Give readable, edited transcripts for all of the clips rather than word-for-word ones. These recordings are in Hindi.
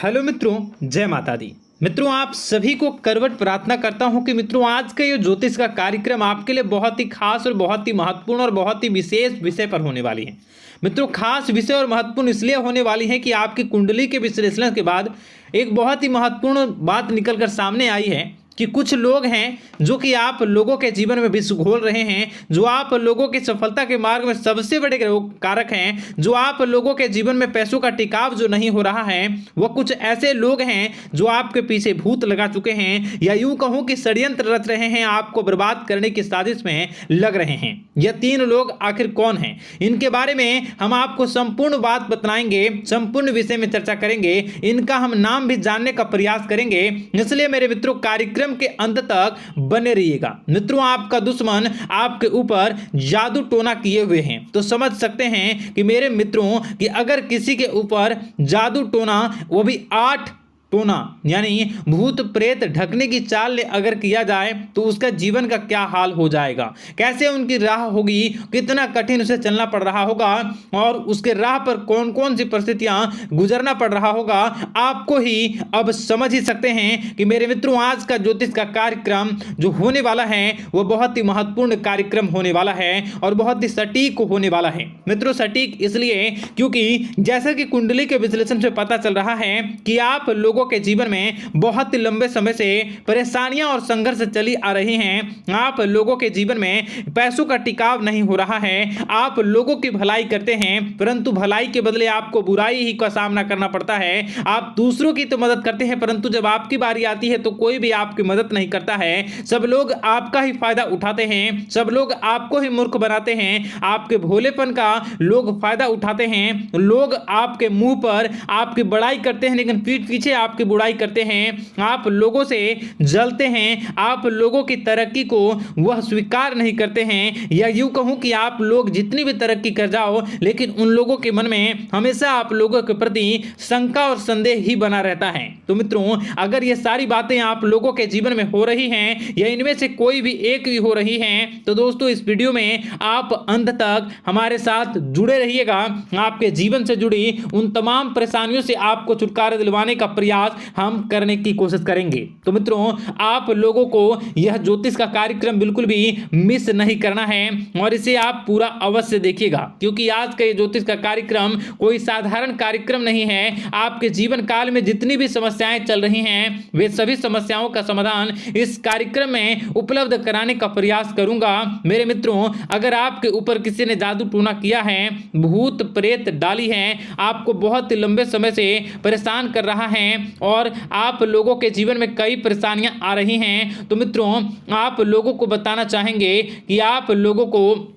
हेलो मित्रों, जय माता दी। मित्रों, आप सभी को करवट प्रार्थना करता हूं कि मित्रों आज का ये ज्योतिष का कार्यक्रम आपके लिए बहुत ही खास और बहुत ही महत्वपूर्ण और बहुत ही विशेष विषय पर होने वाली है। मित्रों, खास विषय और महत्वपूर्ण इसलिए होने वाली है कि आपकी कुंडली के विश्लेषण के बाद एक बहुत ही महत्वपूर्ण बात निकलकर सामने आई है कि कुछ लोग हैं जो कि आप लोगों के जीवन में विष घोल रहे हैं, जो आप लोगों की सफलता के मार्ग में सबसे बड़े कारक हैं, जो आप लोगों के जीवन में पैसों का टिकाव जो नहीं हो रहा है, वह कुछ ऐसे लोग हैं जो आपके पीछे भूत लगा चुके हैं या यूं कहूं कि षड्यंत्र रच रहे हैं, आपको बर्बाद करने की साजिश में लग रहे हैं। यह तीन लोग आखिर कौन हैं, इनके बारे में हम आपको संपूर्ण बात बताएंगे, संपूर्ण विषय में चर्चा करेंगे, इनका हम नाम भी जानने का प्रयास करेंगे। इसलिए मेरे मित्रों, कार्यक्रम के अंत तक बने रहिएगा। मित्रों, आपका दुश्मन आपके ऊपर जादू टोना किए हुए हैं, तो समझ सकते हैं कि मेरे मित्रों कि अगर किसी के ऊपर जादू टोना, वो भी 8 टोना यानी भूत प्रेत ढकने की चाल अगर किया जाए तो उसका जीवन का क्या हाल हो जाएगा, कैसे उनकी राह होगी, कितना कठिन उसे चलना पड़ रहा होगा और उसके राह पर कौन कौन सी परिस्थितियां गुजरना पड़ रहा होगा, आपको ही अब समझ ही सकते हैं कि मेरे मित्रों आज का ज्योतिष का कार्यक्रम जो होने वाला है वह बहुत ही महत्वपूर्ण कार्यक्रम होने वाला है और बहुत ही सटीक होने वाला है। मित्रों, सटीक इसलिए क्योंकि जैसा कि कुंडली के विश्लेषण से पता चल रहा है कि आप लोगों के जीवन में बहुत ही लंबे समय से परेशानियां और संघर्ष चली आ रही हैं। आप लोगों के जीवन में पैसों का टिकाव नहीं हो रहा है। आप लोगों की भलाई करते हैं परंतु भलाई के बदले आपको बुराई ही का सामना करना पड़ता है। आप दूसरों की तो मदद करते हैं परंतु जब आपकी बारी आती है तो कोई भी आपकी मदद नहीं करता है। सब लोग आपका ही फायदा उठाते हैं, सब लोग आपको ही मूर्ख बनाते हैं, आपके भोलेपन का लोग फायदा उठाते हैं। लोग आपके मुंह पर आपकी बड़ाई करते हैं लेकिन पीठ पीछे आपकी बुराई करते हैं। आप लोगों से जलते हैं, आप लोगों की तरक्की को वह स्वीकार नहीं करते हैं, या यूं कहूं कि आप लोग जितनी भी तरक्की कर जाओ लेकिन उन लोगों के मन में हमेशा आप लोगों के प्रति शंका और संदेह ही बना रहता है। तो मित्रों, अगर ये सारी बातें आप लोगों के जीवन में हो रही हैं या इनमें से कोई भी एक भी हो रही हैं तो दोस्तों इस वीडियो में आप अंत तक हमारे साथ जुड़े रहिएगा। आपके जीवन से जुड़ी उन तमाम परेशानियों से आपको छुटकारा दिलवाने का प्रयास हम करने की कोशिश करेंगे। तो मित्रों, आप लोगों को यह ज्योतिष का कार्यक्रम बिल्कुल भी मिस नहीं करना है और इसे आप पूरा अवश्य देखिएगा क्योंकि आज का ये ज्योतिष का कार्यक्रम कोई साधारण कार्यक्रम नहीं है। आपके जीवन काल में जितनी भी समस्याएं चल रही हैं वे सभी समस्याओं का समाधान इस कार्यक्रम में उपलब्ध कराने का प्रयास करूंगा। मेरे मित्रों, अगर आपके ऊपर किसी ने जादू टोना किया है, भूत प्रेत डाली है, आपको बहुत लंबे समय से परेशान कर रहा है और आप लोगों के जीवन में कई परेशानियां आ रही हैं, तो मित्रों आप लोगों को बताना चाहेंगे कि आप लोगों को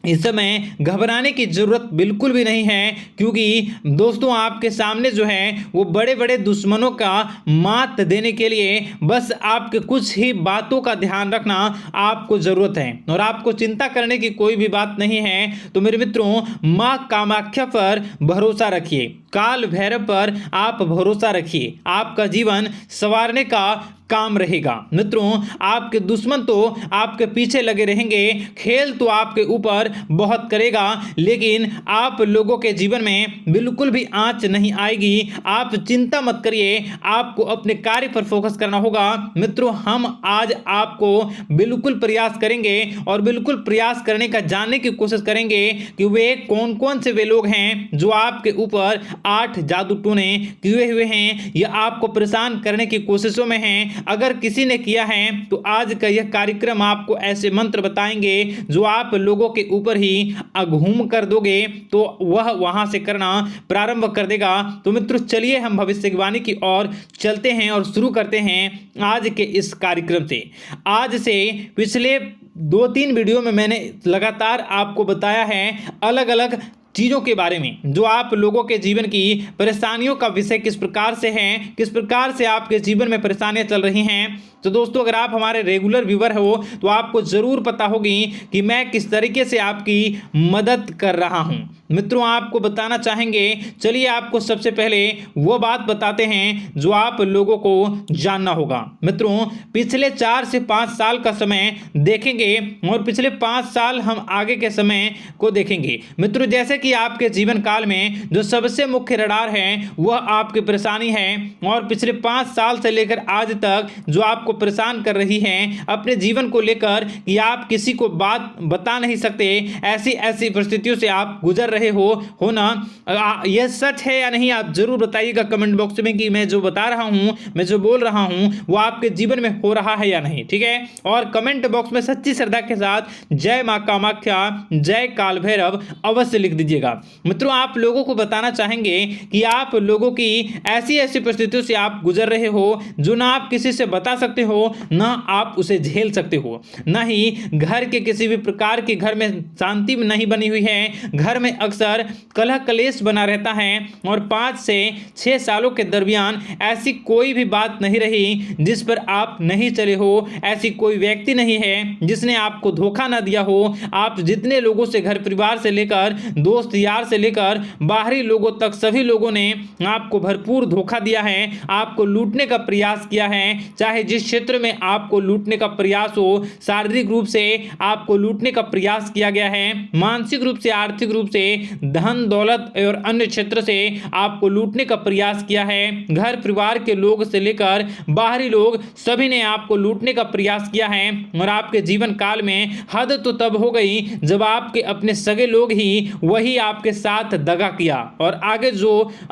इस समय घबराने की जरूरत बिल्कुल भी नहीं है क्योंकि दोस्तों आपके सामने जो है वो बड़े बड़े दुश्मनों का मात देने के लिए बस आपके कुछ ही बातों का ध्यान रखना आपको जरूरत है और आपको चिंता करने की कोई भी बात नहीं है। तो मेरे मित्रों, मां कामाख्या पर भरोसा रखिए, काल भैरव पर आप भरोसा रखिए, आपका जीवन संवारने का काम रहेगा। मित्रों, आपके दुश्मन तो आपके पीछे लगे रहेंगे, खेल तो आपके ऊपर बहुत करेगा लेकिन आप लोगों के जीवन में बिल्कुल भी आंच नहीं आएगी। आप चिंता मत करिए, आपको अपने कार्य पर फोकस करना होगा। मित्रों, हम आज आपको बिल्कुल प्रयास करेंगे और बिल्कुल प्रयास करने का जानने की कोशिश करेंगे कि वे कौन कौन से वे लोग हैं जो आपके ऊपर 8 जादू टोने किए हुए हैं या आपको परेशान करने की कोशिशों में हैं। अगर किसी ने किया है तो आज का यह कार्यक्रम आपको ऐसे मंत्र बताएंगे जो आप लोगों के ऊपर ही अघूम कर दोगे तो वह वहां से करना प्रारंभ कर देगा। तो मित्रों, चलिए हम भविष्यवाणी की ओर चलते हैं और शुरू करते हैं आज के इस कार्यक्रम से। आज से पिछले 2-3 वीडियो में मैंने लगातार आपको बताया है अलग अलग चीज़ों के बारे में जो आप लोगों के जीवन की परेशानियों का विषय किस प्रकार से है, किस प्रकार से आपके जीवन में परेशानियां चल रही हैं। तो दोस्तों, अगर आप हमारे रेगुलर व्यूवर हो तो आपको ज़रूर पता होगी कि मैं किस तरीके से आपकी मदद कर रहा हूं। मित्रों, आपको बताना चाहेंगे, चलिए आपको सबसे पहले वो बात बताते हैं जो आप लोगों को जानना होगा। मित्रों, पिछले 4 से 5 साल का समय देखेंगे और पिछले 5 साल हम आगे के समय को देखेंगे। मित्रों, जैसे कि आपके जीवन काल में जो सबसे मुख्य रडार है वह आपकी परेशानी है, और पिछले 5 साल से लेकर आज तक जो आपको परेशान कर रही है अपने जीवन को लेकर कि आप किसी को बात बता नहीं सकते, ऐसी ऐसी परिस्थितियों से आप गुजर रहे हो ना। यह सच है या नहीं, आप जरूर बताइएगा कमेंट बॉक्स में कि मैं जो बता रहा हूं, मैं जो बोल रहा हूं वो आपके जीवन में हो रहा है या नहीं, ठीक है। और कमेंट बॉक्स में सच्ची श्रद्धा के साथ जय मां कामाख्या, जय काल भैरव अवश्य लिख दीजिएगा। मित्रों, आप लोगों को बताना चाहेंगे कि आप लोगों की ऐसी ऐसी परिस्थितियों से आप गुजर रहे हो जो ना आप किसी से बता सकते हो, ना आप उसे झेल सकते हो, ना ही घर के किसी भी प्रकार के घर में शांति नहीं बनी हुई है। घर में अक्सर कलह कलेश बना रहता है, और 5 से 6 सालों के दरमियान ऐसी कोई भी बात नहीं रही जिस पर आप नहीं चले हो, ऐसी कोई व्यक्ति नहीं है जिसने आपको धोखा ना दिया हो। आप जितने लोगों से, घर परिवार से लेकर दोस्त यार से लेकर बाहरी लोगों तक, सभी लोगों ने आपको भरपूर धोखा दिया है, आपको लूटने का प्रयास किया है। चाहे जिस क्षेत्र में आपको लूटने का प्रयास हो, शारीरिक रूप से आपको लूटने का प्रयास किया गया है, मानसिक रूप से, आर्थिक रूप से, धन दौलत और अन्य क्षेत्र से आपको लूटने का प्रयास किया है। घर परिवार के लोग से लेकर बाहरी लोग सभी ने आपको लूटने का प्रयास किया है, और आपके जीवन काल में हद तो तब हो गई जब आपके अपने सगे लोग ही वही आपके साथ दगा किया, और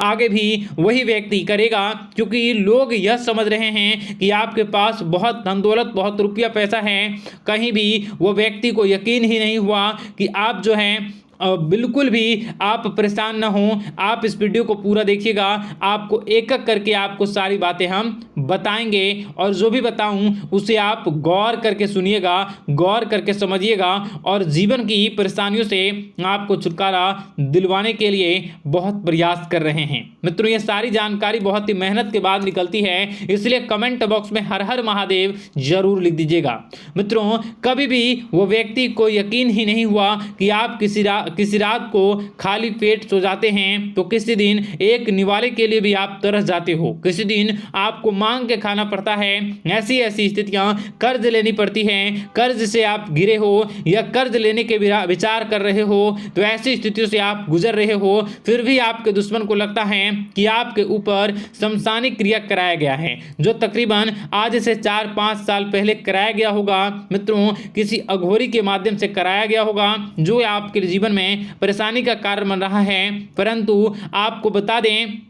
आगे भी वही व्यक्ति करेगा, क्योंकि लोग यह समझ रहे हैं कि आपके पास बहुत धन दौलत, बहुत रुपया पैसा है। कहीं भी वो व्यक्ति को यकीन ही नहीं हुआ कि आप जो है बिल्कुल भी आप परेशान ना हो। आप इस वीडियो को पूरा देखिएगा, आपको एक एक करके आपको सारी बातें हम बताएंगे, और जो भी बताऊं उसे आप गौर करके सुनिएगा, गौर करके समझिएगा, और जीवन की परेशानियों से आपको छुटकारा दिलवाने के लिए बहुत प्रयास कर रहे हैं। मित्रों, ये सारी जानकारी बहुत ही मेहनत के बाद निकलती है, इसलिए कमेंट बॉक्स में हर हर महादेव जरूर लिख दीजिएगा। मित्रों, कभी भी वो व्यक्ति को यकीन ही नहीं हुआ कि आप किसी रात को खाली पेट सो जाते हैं, तो किसी दिन एक निवाले के लिए भी आप तरस जाते हो, किसी दिन आपको मांग के खाना पड़ता है। ऐसी ऐसी स्थितियां, कर्ज लेनी पड़ती हैं, कर्ज से आप घिरे हो या कर्ज लेने के विचार कर रहे हो, तो ऐसी स्थितियों से आप गुजर रहे हो। फिर भी आपके दुश्मन को लगता है कि आपके ऊपर शमशानी क्रिया कराया गया है, जो तकरीबन आज से 4-5 साल पहले कराया गया होगा। मित्रों, किसी अघोरी के माध्यम से कराया गया होगा, जो आपके जीवन में परेशानी का कारण बन रहा है। परंतु आपको बता दें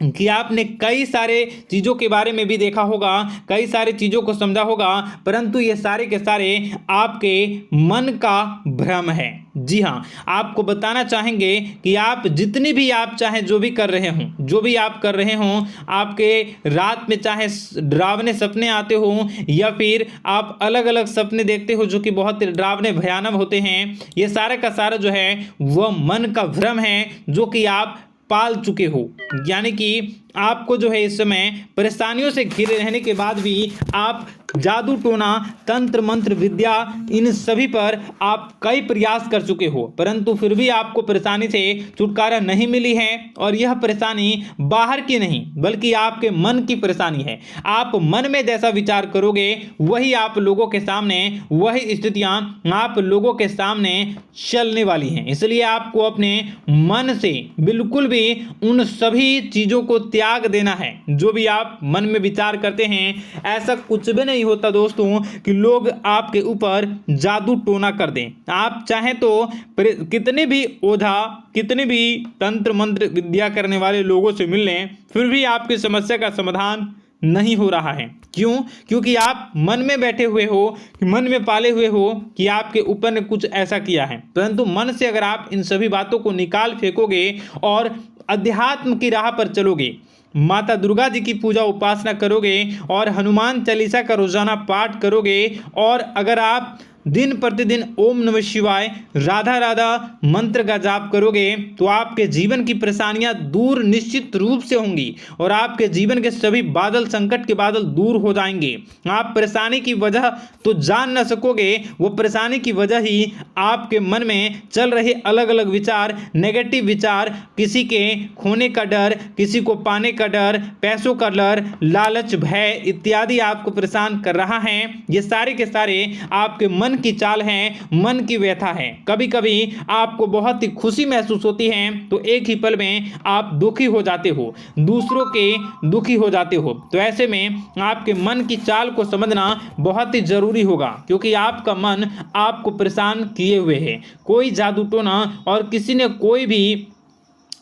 कि आपने कई सारे चीज़ों के बारे में भी देखा होगा, कई सारी चीज़ों को समझा होगा, परंतु ये सारे के सारे आपके मन का भ्रम है। जी हाँ, आपको बताना चाहेंगे कि आप जितनी भी आप चाहे जो भी कर रहे हों, जो भी आप कर रहे हों, आपके रात में चाहे डरावने सपने आते हों या फिर आप अलग अलग सपने देखते हो जो कि बहुत डरावने भयानक होते हैं, ये सारे का सारा जो है वह मन का भ्रम है जो कि आप पाल चुके हो। यानी कि आपको जो है इस समय परेशानियों से घिरे रहने के बाद भी आप जादू टोना, तंत्र मंत्र विद्या, इन सभी पर आप कई प्रयास कर चुके हो, परंतु फिर भी आपको परेशानी से छुटकारा नहीं मिली है। और यह परेशानी बाहर की नहीं बल्कि आपके मन की परेशानी है। आप मन में जैसा विचार करोगे वही आप लोगों के सामने, वही स्थितियां आप लोगों के सामने चलने वाली हैं। इसलिए आपको अपने मन से बिल्कुल भी उन सभी चीज़ों को त्याग देना है जो भी आप मन में विचार करते हैं। ऐसा कुछ भी नहीं होता दोस्तों कि लोग आपके ऊपर जादू टोना कर दें। आप चाहें तो कितने भी ओझा, कितने भी तंत्र मंत्र विद्या करने वाले लोगों से मिल लें, फिर भी आपकी समस्या का समाधान नहीं हो रहा है। क्यों? क्योंकि आप मन में बैठे हुए हो, मन में पाले हुए हो कि आपके ऊपर ने कुछ ऐसा किया है। परंतु मन से अगर आप इन सभी बातों को निकाल फेंकोगे और अध्यात्म की राह पर चलोगे, माता दुर्गा जी की पूजा उपासना करोगे और हनुमान चालीसा का रोजाना पाठ करोगे, और अगर आप दिन प्रतिदिन ओम नमः शिवाय, राधा राधा मंत्र का जाप करोगे, तो आपके जीवन की परेशानियां दूर निश्चित रूप से होंगी और आपके जीवन के सभी बादल, संकट के बादल दूर हो जाएंगे। आप परेशानी की वजह तो जान न सकोगे, वो परेशानी की वजह ही आपके मन में चल रहे अलग अलग विचार, नेगेटिव विचार, किसी के खोने का डर, किसी को पाने का डर, पैसों का डर, लालच, भय इत्यादि आपको परेशान कर रहा है। ये सारे के सारे आपके मन मन की चाल है, मन की व्यथा है। कभी कभी आपको बहुत ही खुशी महसूस होती है तो एक ही पल में आप दुखी हो जाते हो, दूसरों के दुखी हो जाते हो। तो ऐसे में आपके मन की चाल को समझना बहुत ही जरूरी होगा, क्योंकि आपका मन आपको परेशान किए हुए है। कोई जादू टोना और किसी ने कोई भी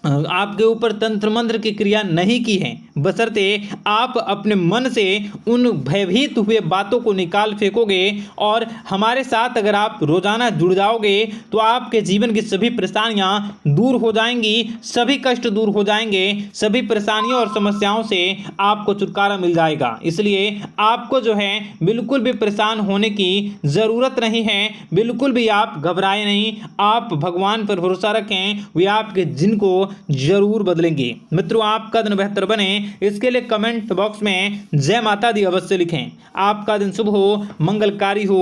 आपके ऊपर तंत्र मंत्र की क्रिया नहीं की है, बशर्ते आप अपने मन से उन भयभीत हुए बातों को निकाल फेंकोगे। और हमारे साथ अगर आप रोजाना जुड़ जाओगे तो आपके जीवन की सभी परेशानियां दूर हो जाएंगी, सभी कष्ट दूर हो जाएंगे, सभी परेशानियों और समस्याओं से आपको छुटकारा मिल जाएगा। इसलिए आपको जो है बिल्कुल भी परेशान होने की ज़रूरत नहीं है, बिल्कुल भी आप घबराए नहीं। आप भगवान पर भरोसा रखें, वे आपके जिनको जरूर बदलेंगे। मित्रों, आपका दिन बेहतर बने इसके लिए कमेंट बॉक्स में जय माता दी अवश्य लिखें। आपका दिन शुभ हो, मंगलकारी हो।